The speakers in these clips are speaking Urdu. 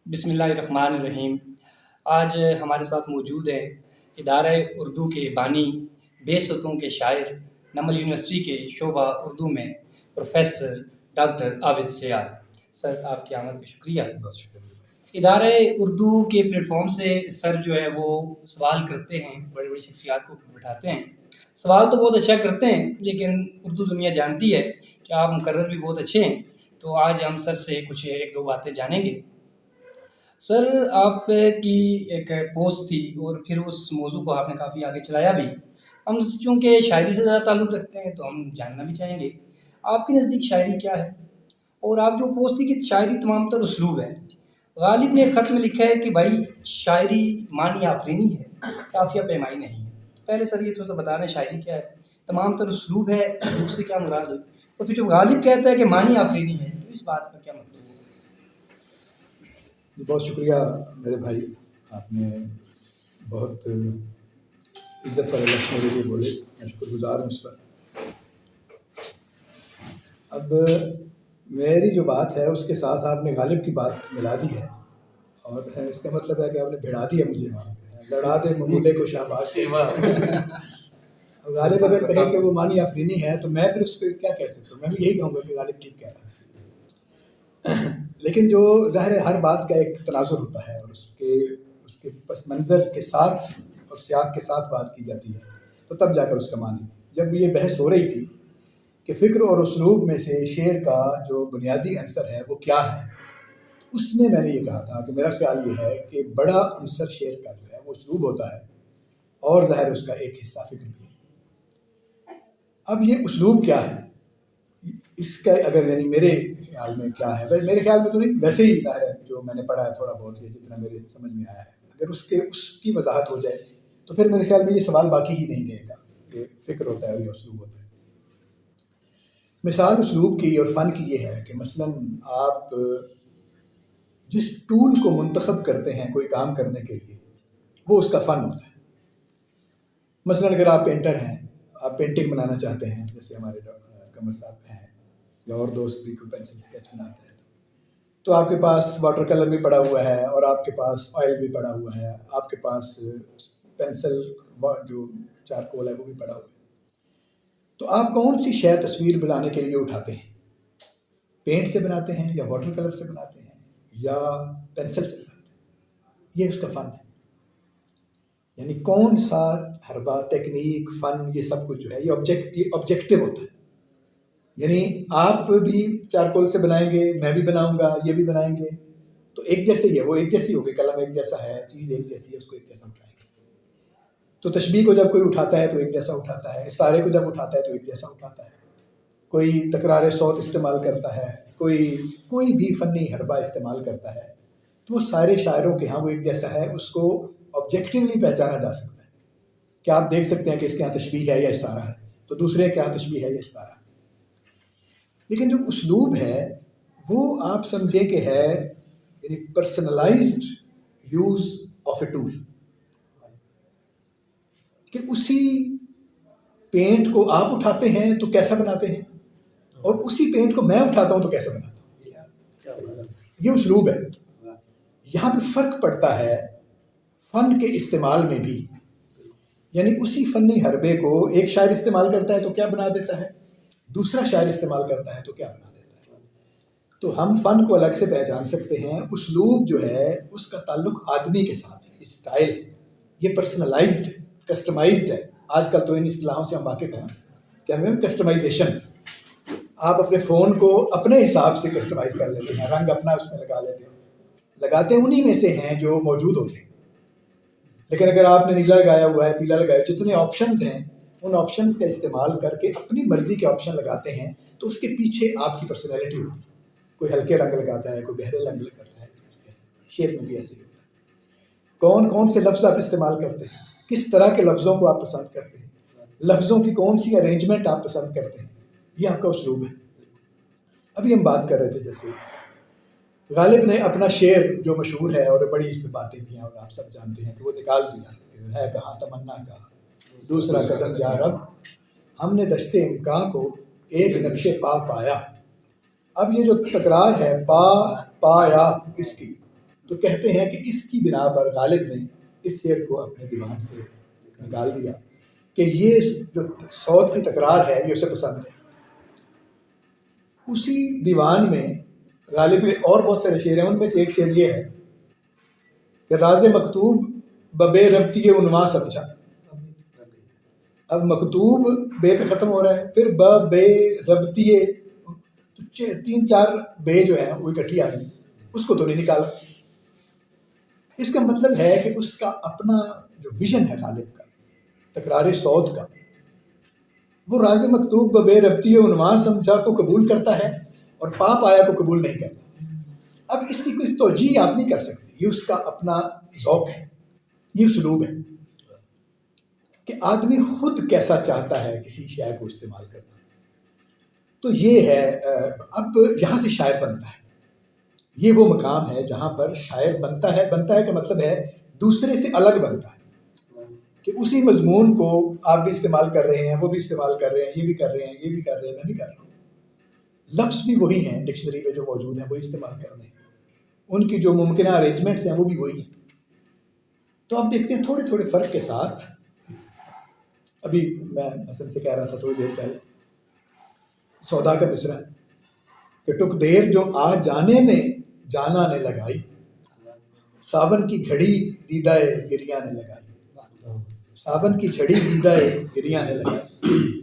بسم اللہ الرحمن الرحیم۔ آج ہمارے ساتھ موجود ہیں ادارہ اردو کے بانی، بیستوں کے شاعر، نمل یونیورسٹی کے شعبہ اردو میں پروفیسر ڈاکٹر عابد سیال۔ سر، آپ کی آمد کا شکریہ۔ ادارہ اردو کے پلیٹ فارم سے سر جو ہے وہ سوال کرتے ہیں، بڑی بڑی شخصیات کو بٹھاتے ہیں۔ سوال تو بہت اچھا کرتے ہیں، لیکن اردو دنیا جانتی ہے کہ آپ مقرر بھی بہت اچھے ہیں، تو آج ہم سر سے کچھ ایک دو باتیں جانیں گے۔ سر، آپ کی ایک پوسٹ تھی اور پھر اس موضوع کو آپ نے کافی آگے چلایا بھی۔ ہم چونکہ شاعری سے زیادہ تعلق رکھتے ہیں تو ہم جاننا بھی چاہیں گے آپ کے نزدیک شاعری کیا ہے، اور آپ کی وہ پوسٹ تھی کہ شاعری تمام تر اسلوب ہے۔ غالب نے ایک خط میں لکھا ہے کہ بھائی شاعری معنی آفرینی ہے، قافیہ پیمائی نہیں ہے۔ پہلے سر یہ تھوڑا سا بتا رہے ہیں شاعری کیا ہے، تمام تر اسلوب ہے، اسلوب سے کیا مراد ہے، اور پھر جب غالب کہتا ہے کہ معنی آفرینی ہے تو اس بات کا کیا مطلب ہے؟ بہت شکریہ میرے بھائی، آپ نے بہت عزت والے لفظ میرے لیے بولے، میں شکر گزار ہوں اس پر۔ اب میری جو بات ہے اس کے ساتھ آپ نے غالب کی بات ملا دی ہے، اور اس کا مطلب ہے کہ آپ نے بھڑا دیا مجھے وہاں پہ، لڑا دے ممولے کو شاباش۔ غالب اگر کہے کہ وہ معنی آفرینی ہے تو میں پھر اس پہ کیا کہہ سکتا ہوں؟ میں بھی یہی کہوں گا کہ غالب ٹھیک کہہ رہا ہے۔ لیکن جو ظاہر ہے ہر بات کا ایک تناظر ہوتا ہے، اور اس کے پس منظر کے ساتھ اور سیاق کے ساتھ بات کی جاتی ہے، تو تب جا کر اس کا معنی۔ جب یہ بحث ہو رہی تھی کہ فکر اور اسلوب میں سے شعر کا جو بنیادی عنصر ہے وہ کیا ہے، اس میں نے یہ کہا تھا کہ میرا خیال یہ ہے کہ بڑا عنصر شعر کا جو ہے وہ اسلوب ہوتا ہے، اور ظاہر اس کا ایک حصہ فکر بھی ہے۔ اب یہ اسلوب کیا ہے، اس کا اگر یعنی میرے خیال میں کیا ہے، میرے خیال میں تو نہیں، ویسے ہی ظاہر ہے جو میں نے پڑھا ہے تھوڑا بہت، یہ جتنا میرے سمجھ میں آیا ہے، اگر اس کی وضاحت ہو جائے تو پھر میرے خیال میں یہ سوال باقی ہی نہیں رہے گا کہ فکر ہوتا ہے یا اسلوب ہوتا ہے۔ مثال اسلوب کی اور فن کی یہ ہے کہ مثلاً آپ جس ٹول کو منتخب کرتے ہیں کوئی کام کرنے کے لیے، وہ اس کا فن ہوتا ہے۔ مثلاً اگر آپ پینٹر ہیں، آپ پینٹنگ بنانا چاہتے ہیں، جیسے ہمارے قمر صاحب ہیں یا اور دوست بھی کوئی پینسل اسکیچ بناتے ہیں، تو آپ کے پاس واٹر کلر بھی پڑا ہوا ہے، اور آپ کے پاس آئل بھی پڑا ہوا ہے، آپ کے پاس پینسل جو چارکول ہے وہ بھی پڑا ہوا ہے۔ تو آپ کون سی شے تصویر بنانے کے لیے اٹھاتے ہیں؟ پینٹ سے بناتے ہیں یا واٹر کلر سے بناتے ہیں یا پینسل سے بناتے ہیں؟ یہ اس کا فن ہے، یعنی کون سا حربہ، تکنیک، فن، یہ سب کچھ جو ہے یہ آبجیکٹو ہوتا ہے۔ یعنی آپ بھی چارکول سے بنائیں گے، میں بھی بناؤں گا، یہ بھی بنائیں گے، تو ایک جیسے ہی ہے، وہ ایک جیسی ہوگی، قلم ایک جیسا ہے، چیز ایک جیسی ہے، اس کو ایک جیسا اٹھائیں گے۔ تو تشبیہ کو جب کوئی اٹھاتا ہے تو ایک جیسا اٹھاتا ہے، استعارے کو جب اٹھاتا ہے تو ایک جیسا اٹھاتا ہے، کوئی تکرار صوت استعمال کرتا ہے، کوئی بھی فنی حربہ استعمال کرتا ہے، تو وہ سارے شاعروں کے ہاں وہ ایک جیسا ہے، اس کو آبجیکٹیولی پہچانا جا سکتا ہے کہ آپ دیکھ سکتے ہیں کہ اس کے یہاں تشبیہ ہے یا استعارہ ہے، تو دوسرے کے یہاں تشبیہ ہے یا استعارہ ہے۔ لیکن جو اسلوب ہے وہ آپ سمجھیں کہ ہے یعنی personalized use of a tool, کہ اسی پینٹ کو آپ اٹھاتے ہیں تو کیسا بناتے ہیں، اور اسی پینٹ کو میں اٹھاتا ہوں تو کیسا بناتا ہوں۔ یہ اسلوب ہے۔ یہاں پہ فرق پڑتا ہے فن کے استعمال میں بھی، یعنی اسی فنی حربے کو ایک شاعر استعمال کرتا ہے تو کیا بنا دیتا ہے، دوسرا شاعر استعمال کرتا ہے تو کیا بنا دیتا ہے۔ تو ہم فن کو الگ سے پہچان سکتے ہیں، اسلوب جو ہے اس کا تعلق آدمی کے ساتھ ہے، اسٹائل، یہ پرسنلائزڈ، کسٹمائزڈ ہے۔ آج کل تو ان اصطلاحوں سے ہم واقف ہیں کہ ہمیں کسٹمائزیشن، آپ اپنے فون کو اپنے حساب سے کسٹمائز کر لیتے ہیں، رنگ اپنا اس میں لگا لیتے ہیں، لگاتے انہی میں سے ہیں جو موجود ہوتے ہیں۔ لیکن اگر آپ نے نیلا لگایا ہوا ہے، پیلا لگایا، جتنے آپشنز ہیں ان آپشنز کا استعمال کر کے اپنی مرضی کے آپشن لگاتے ہیں، تو اس کے پیچھے آپ کی پرسنالٹی ہوتی ہے۔ کوئی ہلکے رنگ لگاتا ہے، کوئی گہرے رنگ لگاتا ہے، شعر میں بھی ایسے ہی ہوتا ہے۔ کون کون سے لفظ آپ استعمال کرتے ہیں، کس طرح کے لفظوں کو آپ پسند کرتے ہیں، لفظوں کی کون سی ارینجمنٹ آپ پسند کرتے ہیں، یہ آپ کا اسلوب ہے۔ ابھی ہم بات کر رہے تھے جیسے غالب نے اپنا شعر جو مشہور ہے اور بڑی اس پہ باتیں بھی ہیں اور آپ سب جانتے ہیں کہ وہ نکال دیا کہ ہے کہاں تمنا کا دوسرا قدم یا رب، ہم نے دشتے امکان کو ایک نقشے پا پایا۔ اب یہ جو تکرار ہے پا پایا، اس کی تو کہتے ہیں کہ اس کی بنا پر غالب نے اس شعر کو اپنے دیوان سے نکال دیا کہ یہ جو صوت کی تکرار ہے یہ اسے پسند ہے. اسی دیوان میں غالب کے اور بہت سارے شعر ہیں، ان میں سے ایک شعر یہ ہے کہ راز مکتوب ببے ربطی عنواں سمجھا. اب مکتوب بے پہ ختم ہو رہا ہے، پھر بے ربطی، 3-4 بے جو ہیں وہ اکٹھی آ گئی، اس کو تو نہیں نکالا. اس کا مطلب ہے کہ اس کا اپنا جو ویژن ہے غالب کا تکرار صوت کا، وہ راز مکتوب بے ربطی عنواں سمجھا کو قبول کرتا ہے اور پاپ آیا کو قبول نہیں کرتا. اب اس کی کوئی توجیہ آپ نہیں کر سکتے، یہ اس کا اپنا ذوق ہے، یہ اسلوب ہے کہ آدمی خود کیسا چاہتا ہے کسی شے کو استعمال کرنا. تو یہ ہے اب یہاں سے شاعر بنتا ہے. یہ وہ مقام ہے جہاں پر شاعر بنتا ہے کہ مطلب ہے دوسرے سے الگ بنتا ہے، کہ اسی مضمون کو آپ بھی استعمال کر رہے ہیں، وہ بھی استعمال کر رہے ہیں، یہ بھی کر رہے ہیں، یہ بھی کر رہے ہیں، میں بھی کر رہا ہوں. لفظ بھی وہی ہیں ڈکشنری میں جو موجود ہیں وہی استعمال کر رہے ہیں، ان کی جو ممکنہ ارینجمنٹس ہیں وہ بھی وہی ہیں. تو آپ دیکھتے ہیں تھوڑے تھوڑے فرق کے ساتھ. ابھی میں حسن سے کہہ رہا تھا تھوڑی دیر پہلے، سودا کا مصرع ہے کہ ٹک دیر جو آ جانے میں جانا نے لگائی، ساون کی گھڑی دیدہ گریاں نے لگائی، ساون کی چھڑی دیدہ گریاں نے لگائی.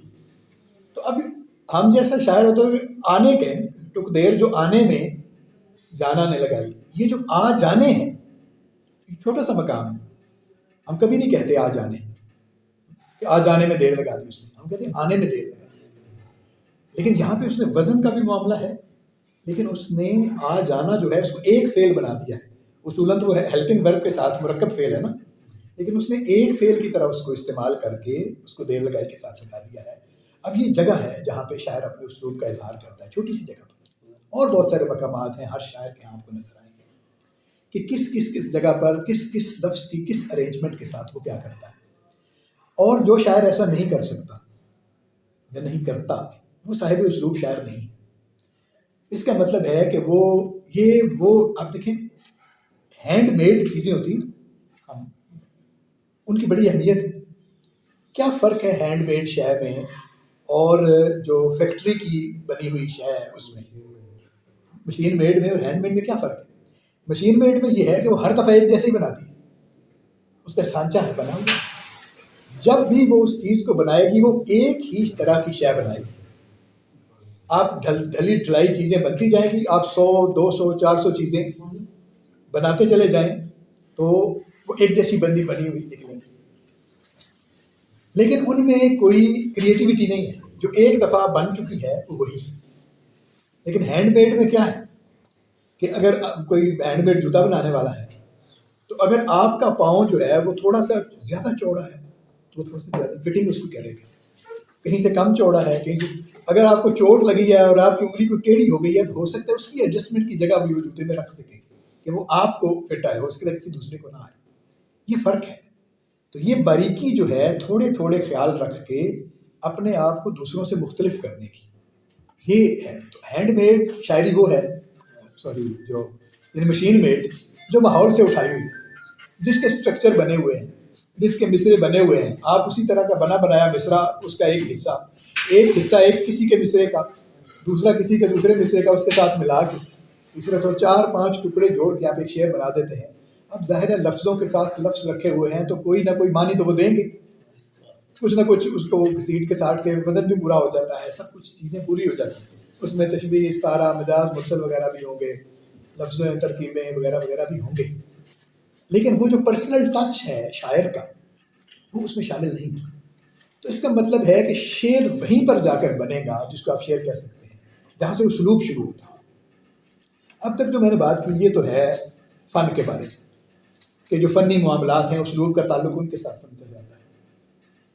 تو اب ہم جیسا شاعر ہوتا ہے آنے کے ٹک دیر جو آنے میں جانا نے لگائی، یہ جو آ جانے ہیں چھوٹا سا مقام ہے. ہم کبھی نہیں کہتے آ جانے کہ آ جانے میں دیر لگا دی اس نے، ہم کہتے ہیں آنے میں دیر لگا دی. لیکن یہاں پہ اس نے وزن کا بھی معاملہ ہے، لیکن اس نے آ جانا جو ہے اس کو ایک فعل بنا دیا ہے. اصولاً تو وہ ہیلپنگ ورب کے ساتھ مرکب فعل ہے نا، لیکن اس نے ایک فعل کی طرح اس کو استعمال کر کے اس کو دیر لگائی کے ساتھ لگا دیا ہے. اب یہ جگہ ہے جہاں پہ شاعر اپنے اسلوب کا اظہار کرتا ہے، چھوٹی سی جگہ پر. اور بہت سارے مقامات ہیں ہر شاعر کے آپ کو نظر آئیں گے کہ کس جگہ پر کس لفظ کی کس ارینجمنٹ کے ساتھ وہ کیا کرتا ہے. اور جو شاعر ایسا نہیں کر سکتا یا نہیں کرتا وہ صاحب اسلوب شاعر نہیں. اس کا مطلب ہے کہ وہ آپ دیکھیں ہینڈ میڈ چیزیں ہوتی ہیں ہم ان کی بڑی اہمیت ہے. کیا فرق ہے ہینڈ میڈ شے میں اور جو فیکٹری کی بنی ہوئی شے ہے اس میں، مشین میڈ میں اور ہینڈ میڈ میں کیا فرق ہے؟ مشین میڈ میں یہ ہے کہ وہ ہر دفعہ ایک جیسے ہی بناتی ہے، اس کا سانچہ ہے بنا ہوا. جب بھی وہ اس چیز کو بنائے گی وہ ایک ہی طرح کی شے بنائے گی. آپ ڈھلی ڈھلائی چیزیں بنتی جائیں گی، آپ 100 200 400 چیزیں بناتے چلے جائیں تو وہ ایک جیسی بنی ہوئی نکلیں گی. لیکن ان میں کوئی کریٹیوٹی نہیں ہے، جو ایک دفعہ بن چکی ہے وہ وہی ہے. لیکن ہینڈ میڈ میں کیا ہے کہ اگر کوئی ہینڈ میڈ جوتا بنانے والا ہے تو اگر آپ کا پاؤں جو ہے وہ تھوڑا سا زیادہ چوڑا ہے تو وہ تھوڑا سا زیادہ فٹنگ اس کو کرے گا. کہیں سے کم چوڑا ہے، کہیں سے اگر آپ کو چوٹ لگی ہے اور آپ کی انگلی کو ٹیڑھی ہو گئی ہے تو ہو سکتا ہے اس کی ایڈجسٹمنٹ کی جگہ بھی وہ جوتے میں رکھ دیں کہ وہ آپ کو فٹ آئے، اس کے لیے کسی دوسرے کو نہ آئے. یہ فرق ہے. تو یہ باریکی جو ہے تھوڑے تھوڑے خیال رکھ کے اپنے آپ کو دوسروں سے مختلف کرنے کی، یہ ہے. تو ہینڈ میڈ شاعری وہ ہے، جو مشین میڈ جو ماحول سے اٹھائی ہوئی ہے، جس کے اسٹرکچر بنے ہوئے ہیں، جس کے مصرے بنے ہوئے ہیں. آپ اسی طرح کا بنا بنایا مصرع، اس کا ایک حصہ ایک کسی کے مصرے کا، دوسرا کسی کے دوسرے مصرے کا اس کے ساتھ ملا کے، تیسرا تو 4-5 ٹکڑے جوڑ کے آپ ایک شعر بنا دیتے ہیں. اب ظاہر ہے لفظوں کے ساتھ لفظ رکھے ہوئے ہیں تو کوئی نہ کوئی معنی تو وہ دیں گے، کچھ نہ کچھ اس کو سیٹ کے ساتھ کے وزن بھی پورا ہو جاتا ہے، سب کچھ چیزیں پوری ہو جاتی ہیں. اس میں تشبیہ، استعارہ، مجاز، مرسل وغیرہ بھی ہوں گے، لفظیں، ترکیبیں وغیرہ وغیرہ بھی ہوں گے. لیکن وہ جو پرسنل ٹچ ہے شاعر کا وہ اس میں شامل نہیں. تو اس کا مطلب ہے کہ شعر وہیں پر جا کر بنے گا جس کو آپ شعر کہہ سکتے ہیں، جہاں سے اسلوب شروع ہوتا ہے. اب تک جو میں نے بات کی یہ تو ہے فن کے بارے میں کہ جو فنی معاملات ہیں اسلوب کا تعلق ان کے ساتھ سمجھا جاتا ہے.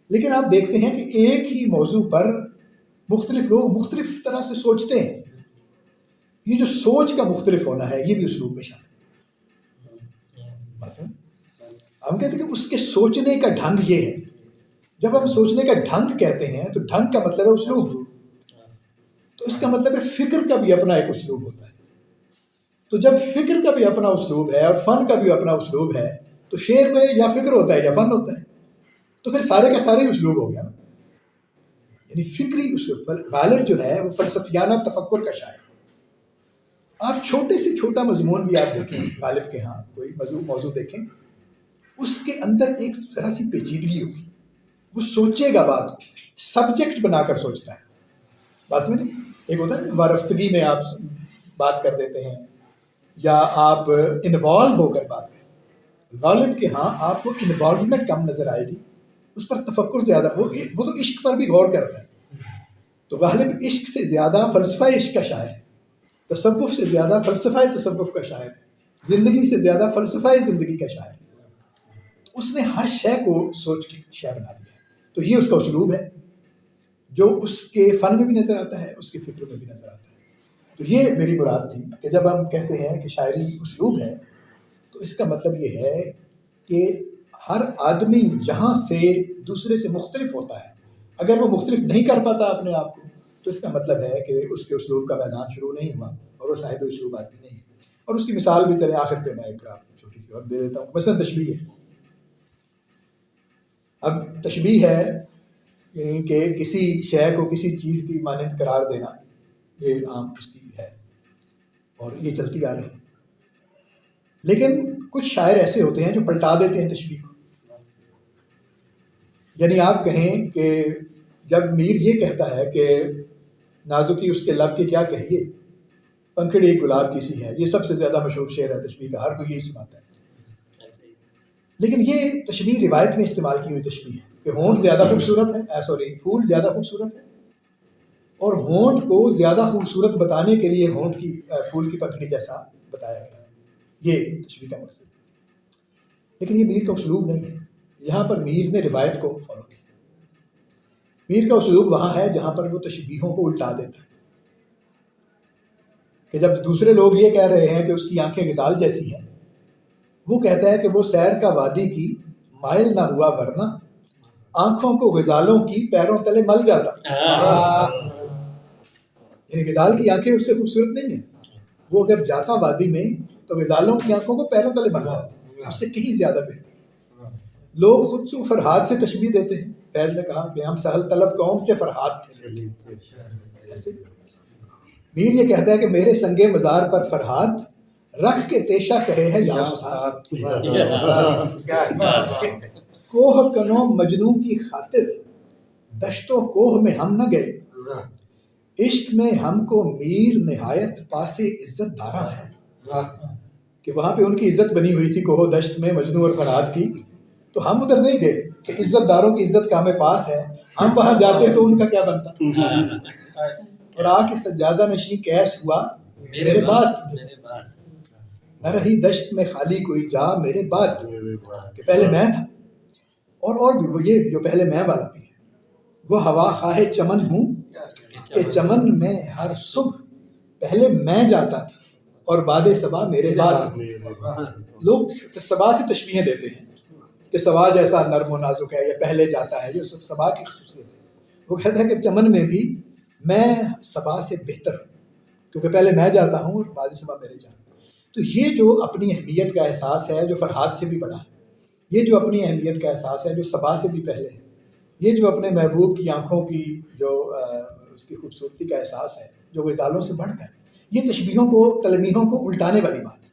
لیکن آپ دیکھتے ہیں کہ ایک ہی موضوع پر مختلف لوگ مختلف طرح سے سوچتے ہیں. یہ جو سوچ کا مختلف ہونا ہے یہ بھی اسلوب میں شامل ہے. مثلا ہم کہتے ہیں کہ اس کے سوچنے کا ڈھنگ یہ ہے. جب ہم سوچنے کا ڈھنگ کہتے ہیں تو ڈھنگ کا مطلب ہے اسلوب. تو اس کا مطلب ہے فکر کا بھی اپنا ایک اسلوب ہوتا ہے. تو جب فکر کا بھی اپنا اسلوب ہے اور فن کا بھی اپنا اسلوب ہے تو شعر میں یا فکر ہوتا ہے یا فن ہوتا ہے، تو پھر سارے کا سارے اسلوب ہو گیا نا. یعنی فکری اسلوب. غالب جو ہے وہ فلسفیانہ تفکر کا شاعر. آپ چھوٹے سے چھوٹا مضمون بھی آپ دیکھیں غالب کے ہاں کوئی موضوع دیکھیں، اس کے اندر ایک ذرا سی پیچیدگی ہوگی. وہ سوچے گا بات کو، سبجیکٹ بنا کر سوچتا ہے. بات میں ایک ہوتا ہے وارفتگی میں آپ بات کر دیتے ہیں یا آپ انوالو ہو کر بات کریں. غالب کے ہاں آپ کو انوالومنٹ کم نظر آئے گی، اس پر تفکر زیادہ. وہ تو عشق پر بھی غور کرتا ہے. تو غالب عشق سے زیادہ فلسفہ عشق کا شاعر ہے، تصوف سے زیادہ فلسفہ تصوف کا شاعر ہے، زندگی سے زیادہ فلسفہ زندگی کا شاعر ہے. تو اس نے ہر شے کو سوچ کے شے بنا دیا. تو یہ اس کا اسلوب ہے جو اس کے فن میں بھی نظر آتا ہے، اس کے فکر میں بھی نظر آتا ہے. تو یہ میری مراد تھی کہ جب ہم کہتے ہیں کہ شاعری اسلوب ہے تو اس کا مطلب یہ ہے کہ ہر آدمی جہاں سے دوسرے سے مختلف ہوتا ہے، اگر وہ مختلف نہیں کر پاتا اپنے آپ کو تو اس کا مطلب ہے کہ اس کے اسلوب کا میدان شروع نہیں ہوا اور وہ صاحب اسلوب آدمی نہیں ہے. اور اس کی مثال بھی چلے آخر پہ میں ایک آپ کو چھوٹی سی اور دے دیتا ہوں. مثلا تشبیہ ہے. اب تشبیہ ہے یعنی کہ کسی شے کو کسی چیز کی مانند قرار دینا، یہ عام اس کی ہے اور یہ چلتی آ رہی ہے. لیکن کچھ شاعر ایسے ہوتے ہیں جو پلٹا دیتے ہیں تشبیہ کو. یعنی آپ کہیں کہ جب میر یہ کہتا ہے کہ نازکی اس کے لب کے کیا کہیے، پنکھڑی ایک گلاب کی سی ہے، یہ سب سے زیادہ مشہور شعر ہے تشبیہ کا، ہر کوئی یہی سناتا ہے. لیکن یہ تشبیہ روایت میں استعمال کی ہوئی تشبیہ ہے کہ ہونٹ زیادہ خوبصورت ہے، پھول زیادہ خوبصورت ہے، اور ہونٹ کو زیادہ خوبصورت بتانے کے لیے ہونٹ کی پھول کی پکڑی جیسا بتایا گیا ہے. یہ تشبیہ کا مقصد ہے. لیکن یہ میر کا اسلوب نہیں ہے. یہاں پر میر نے روایت کو فالو کیا. میر کا اسلوب وہاں ہے جہاں پر وہ تشبیہوں کو الٹا دیتا ہے کہ جب دوسرے لوگ یہ کہہ رہے ہیں کہ اس کی آنکھیں غزال جیسی ہیں، وہ کہتا ہے کہ وہ سیر کا وادی کی مائل نہ ہوا ورنہ آنکھوں کو غزالوں کی پیروں تلے مل جاتا. یعنی غزال کی آنکھیں اس سے خوبصورت نہیں ہیں، وہ اگر جاتا وادی میں تو غزالوں کی آنکھوں کو پیروں تلے مل جاتا، اس سے کہیں زیادہ بہتر. لوگ خود سے فرحاد سے تشبیہ دیتے ہیں. فیض نے کہا کہ ہم سہل طلب قوم سے فرحاد تھے. ایسے میر یہ کہتا ہے کہ میرے سنگے مزار پر فرحاد رکھ کے تیشہ کہے ہے یا استاد. کوہ کنو مجنوں کی خاطر دشت و کوہ میں ہم نہ گئے، عشق میں ہم کو میر نہایت پاسے عزت دارا ہے. کہ وہاں پہ ان کی عزت بنی ہوئی تھی کوہ دشت میں مجنوں اور فرحاد کی، تو ہم ادھر نہیں گئے کہ عزت داروں کی عزت کا ہمیں پاس ہے، ہم وہاں جاتے تو ان کا کیا بنتا. اور آ کے سجادہ نشین کیس ہوا میرے بعد، نہ رہی دشت میں خالی کوئی جا میرے بعد. کہ پہلے میں تھا. اور بھی وہ یہ جو پہلے میں والا بھی ہے، وہ ہوا خواہ چمن ہوں کہ چمن میں ہر صبح پہلے میں جاتا تھا اور باد صبا میرے بعد. لوگ صبا سے تشبیہیں دیتے ہیں کہ صبا جیسا نرم و نازک ہے یا پہلے جاتا ہے، یہ سب صبا کی خصوصیت ہے. وہ کہتا ہے کہ چمن میں بھی میں صبا سے بہتر ہوں کیونکہ پہلے میں جاتا ہوں اور باد صبا میرے جاتا. تو یہ جو اپنی اہمیت کا احساس ہے جو فرحاد سے بھی بڑا ہے، یہ جو اپنی اہمیت کا احساس ہے جو صبا سے بھی پہلے ہے، یہ جو اپنے محبوب کی آنکھوں کی جو اس کی خوبصورتی کا احساس ہے جو غزالوں سے بڑھ کر، یہ تشبیہوں کو تلمیحوں کو الٹانے والی بات ہے.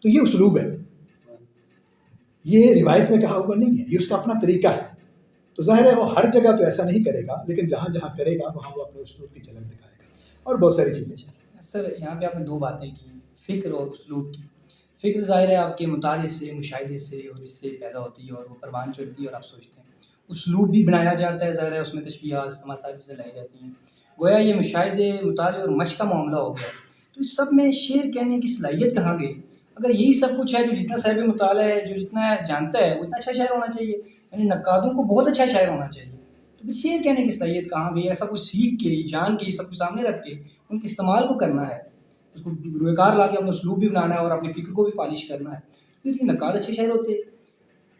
تو یہ اسلوب ہے، یہ روایت میں کہا ہوا نہیں ہے، یہ اس کا اپنا طریقہ ہے. تو ظاہر ہے وہ ہر جگہ تو ایسا نہیں کرے گا، لیکن جہاں جہاں کرے گا وہاں وہ اپنے اسلوب کی جھلک دکھائے گا. اور بہت ساری چیزیں. سر یہاں پہ آپ نے دو باتیں کی، فکر اور اسلوب کی. فکر ظاہر ہے آپ کے مطالعے سے، مشاہدے سے اور اس سے پیدا ہوتی ہے اور وہ پروان چڑھتی ہے اور آپ سوچتے ہیں. اسلوب بھی بنایا جاتا ہے، ظاہر ہے اس میں تشبیہات استعمال ساری چیزیں لائی جاتی ہیں. گویا یہ مشاہدے، مطالعے اور مشق کا معاملہ ہو گیا. تو اس سب میں شعر کہنے کی صلاحیت کہاں گئی؟ اگر یہی سب کچھ ہے، جو جتنا صاحب مطالعہ ہے، جو جتنا جانتا ہے وہ اتنا اچھا شاعر ہونا چاہیے، یعنی نقادوں کو بہت اچھا شاعر ہونا چاہیے. تو پھر شعر کہنے کی صلاحیت کہاں گئی؟ ایسا کچھ سیکھ کے، جان کے، سب کو سامنے رکھ کے ان کے استعمال کو کرنا ہے، اس کو روئے کار لا کے اپنا اسلوب بھی بنانا ہے اور اپنی فکر کو بھی پالش کرنا ہے. پھر یہ نقاد اچھے شاعر ہوتے.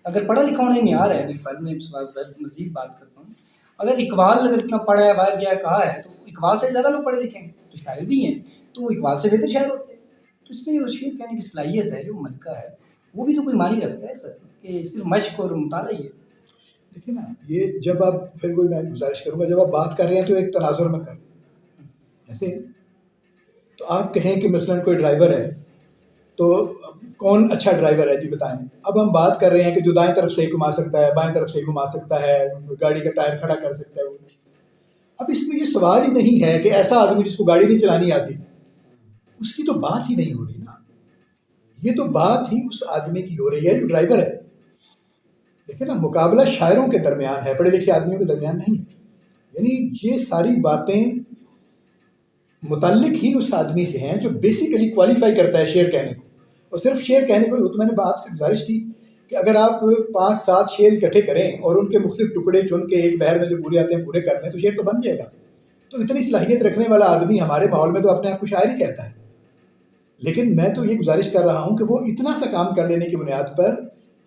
اگر پڑھا لکھا ہونا نہیں آ رہا ہے، بالفرض میں مزید بات کرتا ہوں، اگر اقبال اگر اتنا پڑھا ہے، باہر گیا کہا ہے، تو اقبال سے زیادہ لوگ پڑھے لکھے ہیں تو شاعر بھی ہیں، تو وہ اقبال سے بہتر شاعر ہوتے ہیں. تو اس میں جو شعر کہنے کی صلاحیت ہے، جو ملکہ ہے، وہ بھی تو کوئی معنی رکھتا ہے سر، کہ صرف مشق اور مطالعہ ہی ہے؟ دیکھیں نا، یہ جب آپ پھر کوئی، میں گزارش کروں گا، جب آپ بات کر رہے ہیں تو ایک تناظر میں کریں. جیسے تو آپ کہیں کہ مثلاً کوئی ڈرائیور ہے، تو کون اچھا ڈرائیور ہے جی بتائیں. اب ہم بات کر رہے ہیں کہ جو دائیں طرف سے گھما سکتا ہے، بائیں طرف سے گھما سکتا ہے، گاڑی کا ٹائر کھڑا کر سکتا ہے. اب اس میں یہ سوال ہی نہیں ہے کہ ایسا آدمی جس کو گاڑی نہیں چلانی آتی، اس کی تو بات ہی نہیں ہو رہی نا. یہ تو بات ہی اس آدمی کی ہو رہی ہے جو ڈرائیور ہے. دیکھیں نا، مقابلہ شاعروں کے درمیان ہے، پڑھے لکھے آدمیوں کے درمیان نہیں ہے. یعنی یہ ساری باتیں متعلق ہی اس آدمی سے ہیں جو بیسیکلی کوالیفائی کرتا ہے شعر کہنے کو. اور صرف شعر کہنے کو، تو میں نے آپ سے گزارش کی کہ اگر آپ 5-7 شعر اکٹھے کریں اور ان کے مختلف ٹکڑے چن کے ایک بہر میں جو پورے آتے ہیں پورے کر لیں تو شعر تو بن جائے گا. تو اتنی صلاحیت رکھنے والا آدمی ہمارے ماحول میں تو اپنے آپ کو شاعر ہی کہتا ہے. لیکن میں تو یہ گزارش کر رہا ہوں کہ وہ اتنا سا کام کر لینے کی بنیاد پر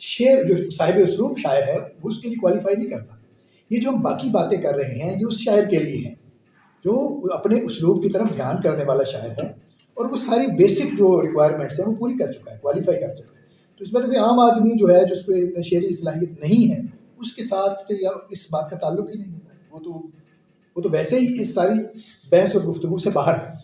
شعر، جو صاحب اسلوب شاعر ہے، وہ اس کے لیے کوالیفائی نہیں کرتا. یہ جو ہم باقی باتیں کر رہے ہیں یہ اس شاعر کے لیے ہیں جو اپنے اسلوب کی طرف دھیان کرنے والا شاعر ہے، اور وہ ساری بیسک جو ریکوائرمنٹس ہیں وہ پوری کر چکا ہے، کوالیفائی کر چکا ہے. تو اس وجہ سے عام آدمی جو ہے جس کو شعری صلاحیت نہیں ہے، اس کے ساتھ سے یا اس بات کا تعلق ہی نہیں ہوتا. وہ تو ویسے ہی اس ساری بحث اور گفتگو سے باہر ہے.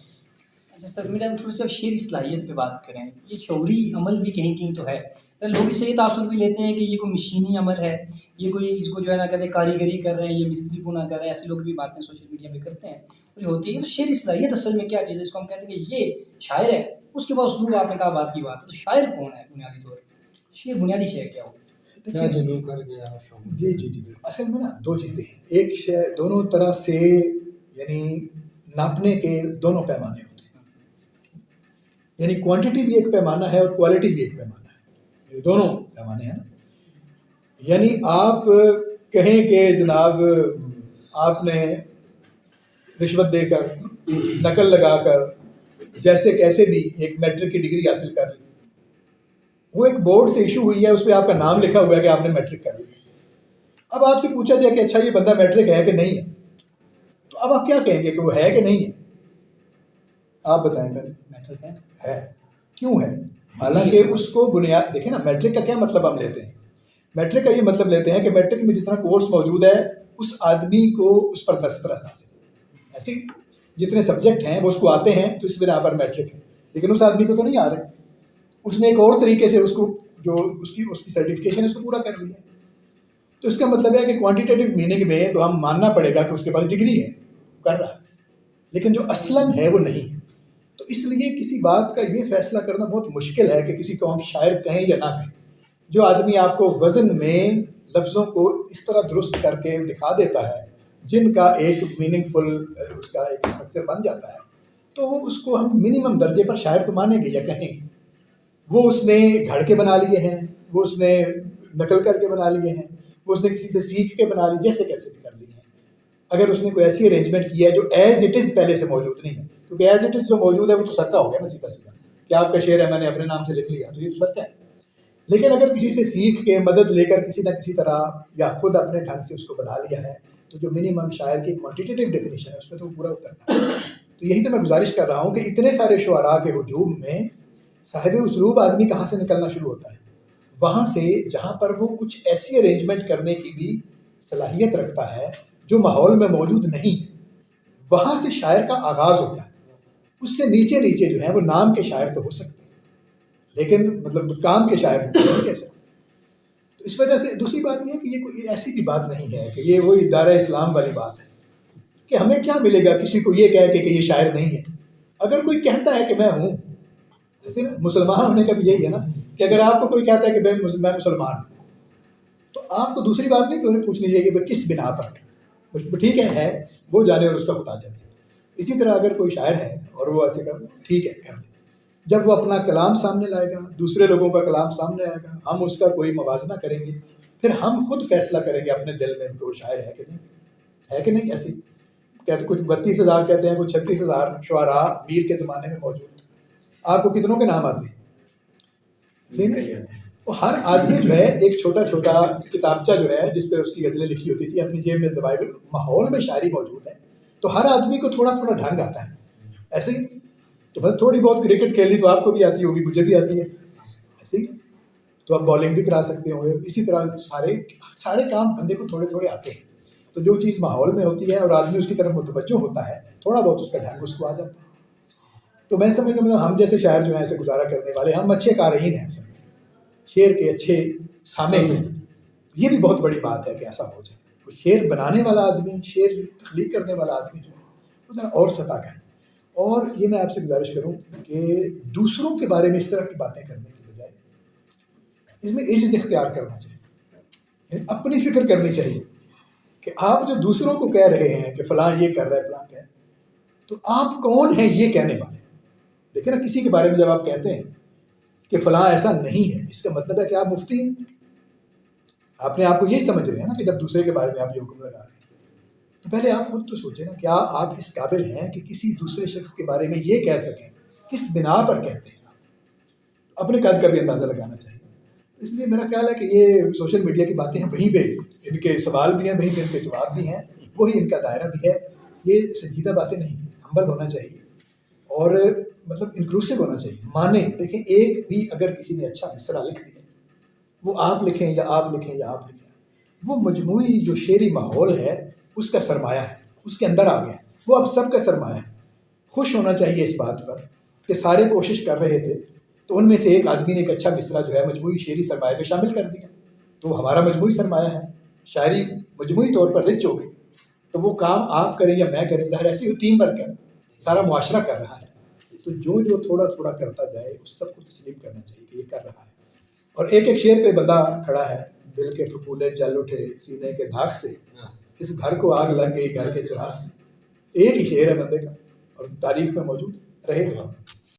اچھا سر، میرا تھوڑی سی شعری صلاحیت پہ بات کریں. یہ شعوری عمل بھی کہیں کہیں تو ہے. لوگ اس سے یہ تاثر بھی لیتے ہیں کہ یہ کوئی مشینی عمل ہے، یہ کوئی اس کو جو ہے نا کہتے ہیں کاریگری کر رہے ہیں، یہ مستری پونا کر رہے ہیں. ایسے لوگ بھی باتیں سوشل میڈیا پہ کرتے ہیں. اور یہ ہوتی ہے تو شعری صلاحیت اصل میں کیا چیز ہے؟ اس کو ہم کہتے ہیں کہ یہ شاعر ہے. اس کے بعد اسلوب، آپ نے کہا بات کی بات ہے، تو شاعر کون ہے بنیادی طور پر؟ شعر بنیادی شے کیا ہو؟ جی جی جی، اصل میں نا دو چیزیں ہیں. ایک شے دونوں طرح سے، یعنی ناپنے کے دونوں پیمانے ہوتے ہیں. یعنی کوانٹٹی بھی ایک پیمانہ ہے اور کوالٹی بھی ایک پیمانہ ہے. یہ دونوں پیمانے ہیں نا. یعنی آپ کہیں کہ جناب آپ نے رشوت دے کر، نقل لگا کر، جیسے کیسے بھی ایک میٹرک کی ڈگری حاصل کر لی، وہ ایک بورڈ سے ایشو ہوئی ہے، اس پہ آپ کا نام لکھا ہوا ہے کہ آپ نے میٹرک کر لی. اب آپ سے پوچھا جائے کہ اچھا یہ بندہ میٹرک ہے کہ نہیں ہے، تو اب آپ کیا کہیں گے کہ وہ ہے کہ نہیں ہے؟ آپ بتائیں پہلے. میٹرک ہے. کیوں ہے؟ حالانکہ اس کو بنیاد دیکھیں نا، میٹرک کا کیا مطلب ہم لیتے ہیں؟ میٹرک کا یہ مطلب لیتے ہیں کہ میٹرک میں جتنا کورس موجود ہے اس آدمی کو اس پر دسترس حاصل. ایسے جتنے سبجیکٹ ہیں وہ اس کو آتے ہیں تو اس بنا پر میٹرک ہے. لیکن اس آدمی کو تو نہیں آ رہے، اس نے ایک اور طریقے سے اس کو جو اس کی سرٹیفکیشن ہے اس کو پورا کر لیا. تو اس کا مطلب ہے کہ کوانٹیٹیو میننگ میں تو ہم ماننا پڑے گا کہ اس کے پاس ڈگری ہے، کر رہا ہے، لیکن جو اصلاً ہے وہ نہیں ہے. تو اس لیے کسی بات کا یہ فیصلہ کرنا بہت مشکل ہے کہ کسی کو ہم شاعر کہیں یا نہ کہیں. جو آدمی آپ کو وزن میں لفظوں کو اس طرح درست کر کے دکھا دیتا ہے جن کا ایک میننگ فل اس کا ایک اسٹرکچر بن جاتا ہے، تو وہ اس کو ہم منیمم درجے پر شاعر تو مانیں گے یا کہیں گے. وہ اس نے گھڑ کے بنا لیے ہیں، وہ اس نے نقل کر کے بنا لیے ہیں، وہ اس نے کسی سے سیکھ کے بنا لی، جیسے کیسے بھی کر لی ہیں. اگر اس نے کوئی ایسی ارینجمنٹ کی ہے جو ایز اٹ از پہلے سے موجود نہیں ہے، کیونکہ ایز اٹ از جو موجود ہے وہ تو سرکہ ہو گیا نا، سیدھا سیدھا کہ آپ کا شعر ہے میں نے اپنے نام سے لکھ لیا، تو یہ تو سرکہ ہے. لیکن اگر کسی سے سیکھ کے مدد لے کر کسی نہ کسی طرح یا خود اپنے ڈھنگ سے اس کو بنا لیا ہے، تو جو منیمم شاعر کی کوانٹیٹیو ڈیفینیشن ہے اس میں تو وہ پورا اترتا ہے. تو یہی تو میں گزارش کر رہا ہوں کہ اتنے سارے شعراء کے ہجوم میں صاحب اسلوب آدمی کہاں سے نکلنا شروع ہوتا ہے؟ وہاں سے جہاں پر وہ کچھ ایسی ارینجمنٹ کرنے کی بھی صلاحیت رکھتا ہے جو ماحول میں موجود نہیں ہے، وہاں سے شاعر کا آغاز ہوتا ہے. اس سے نیچے نیچے جو ہیں وہ نام کے شاعر تو ہو سکتے ہیں لیکن مطلب کام کے شاعر نہیں کہہ سکتے. تو اس وجہ سے دوسری بات یہ ہے کہ یہ کوئی ایسی بھی بات نہیں ہے کہ یہ وہی دائرہ اسلام والی بات ہے کہ ہمیں کیا ملے گا کسی کو یہ کہہ کے کہ یہ شاعر نہیں ہے. اگر کوئی کہتا ہے کہ میں ہوں، جیسے مسلمان ہونے کا بھی یہی ہے نا کہ اگر آپ کو کوئی کہتا ہے کہ میں مسلمان ہوں تو آپ کو دوسری بات نہیں پوچھنی چاہیے کہ کس بنا پر. ٹھیک ہے وہ جانے اور اس کا بتا جانے. اسی طرح اگر کوئی شاعر ہے اور وہ ایسے کر ٹھیک ہے کر لیں، جب وہ اپنا کلام سامنے لائے گا، دوسرے لوگوں کا کلام سامنے آئے گا، ہم اس کا کوئی موازنہ کریں گے، پھر ہم خود فیصلہ کریں گے اپنے دل میں کہ وہ شاعر ہے کہ نہیں ہے کہ نہیں. ایسی کہتے کچھ 32,000 کہتے ہیں، کچھ 36,000 شعراء میر کے زمانے میں موجود تھے. آپ کو کتنوں کے نام آتے ہیں؟ وہ ہر آدمی جو ہے ایک چھوٹا چھوٹا کتابچہ جو ہے جس پہ اس کی غزلیں لکھی ہوتی تھی اپنی جیب میں دبائے ہوئے. ماحول میں شاعری موجود ہے تو ہر آدمی کو تھوڑا تھوڑا ڈھنگ آتا ہے. ایسے ہی تو بس تھوڑی بہت کرکٹ کھیلنی تو آپ کو بھی آتی ہوگی, مجھے بھی آتی ہے, ایسے ہی تو آپ بالنگ بھی کرا سکتے ہوں گے. اسی طرح سارے کام بندے کو تھوڑے تھوڑے آتے ہیں. تو جو چیز ماحول میں ہوتی ہے اور آدمی اس کی طرف متوجہ ہوتا ہے, تھوڑا بہت اس کا ڈھنگ اس کو آ جاتا ہے. تو میں سمجھتا ہوں ہم جیسے شاعر جو ہیں ایسے گزارا کرنے والے, ہم اچھے قارئین ہیں, اصل میں شعر کے اچھے سامع ہیں. یہ بھی بہت بڑی بات ہے کہ ایسا ہو جائے. شعر بنانے والا آدمی, شعر تخلیق کرنے والا آدمی جو ہے وہ ذرا اور سطح کا ہے. اور یہ میں آپ سے گزارش کروں کہ دوسروں کے بارے میں اس طرح کی باتیں کرنے کی بجائے اس میں عجز اختیار کرنا چاہیے, یعنی اپنی فکر کرنی چاہیے کہ آپ جو دوسروں کو کہہ رہے ہیں کہ فلاں یہ کر رہا ہے فلاں کہہ, تو آپ کون ہیں یہ کہنے والے. دیکھیں نا, کسی کے بارے میں جب آپ کہتے ہیں کہ فلاں ایسا نہیں ہے, اس کا مطلب ہے کہ آپ مفتی ہیں. آپ نے آپ کو یہی سمجھ رہے ہیں نا کہ جب دوسرے کے بارے میں آپ یہ حکم لگا رہے ہیں, تو پہلے آپ خود تو سوچیں نا, کیا آپ اس قابل ہیں کہ کسی دوسرے شخص کے بارے میں یہ کہہ سکیں, کس بنا پر کہتے ہیں. اپنے قد کا بھی اندازہ لگانا چاہیے. اس لیے میرا خیال ہے کہ یہ سوشل میڈیا کی باتیں ہیں, وہیں پہ ان کے سوال بھی ہیں, وہیں پہ ان کے جواب بھی ہیں, وہی ان کا دائرہ بھی ہے. یہ سنجیدہ باتیں نہیں, ہمبل ہونا چاہیے اور مطلب انکلوسیو ہونا چاہیے. مانیں, دیکھیں ایک بھی اگر کسی نے اچھا مصرع لکھ دیا, وہ آپ لکھیں یا آپ لکھیں یا آپ لکھیں, وہ مجموعی جو شعری ماحول ہے اس کا سرمایہ ہے, اس کے اندر آ گیا, وہ اب سب کا سرمایہ ہے. خوش ہونا چاہیے اس بات پر کہ سارے کوشش کر رہے تھے, تو ان میں سے ایک آدمی نے ایک اچھا مصرع جو ہے مجموعی شعری سرمایہ میں شامل کر دیا, تو ہمارا مجموعی سرمایہ ہے, شاعری مجموعی طور پر رچ ہو گئی. تو وہ کام آپ کریں یا میں کریں, ظاہر ایسی ٹیم ورک ہے, سارا معاشرہ کر رہا ہے. تو جو تھوڑا تھوڑا کرتا جائے اس سب کو تسلیم کرنا چاہیے کہ یہ کر رہا ہے. اور ایک ایک شعر پہ بندہ کھڑا ہے, دل کے پھپھولے جل اٹھے سینے کے داغ سے, اس گھر کو آگ لگ گئی گھر کے چراغ سے. ایک ہی شعر ہے بندے کا اور تاریخ میں موجود رہے گا.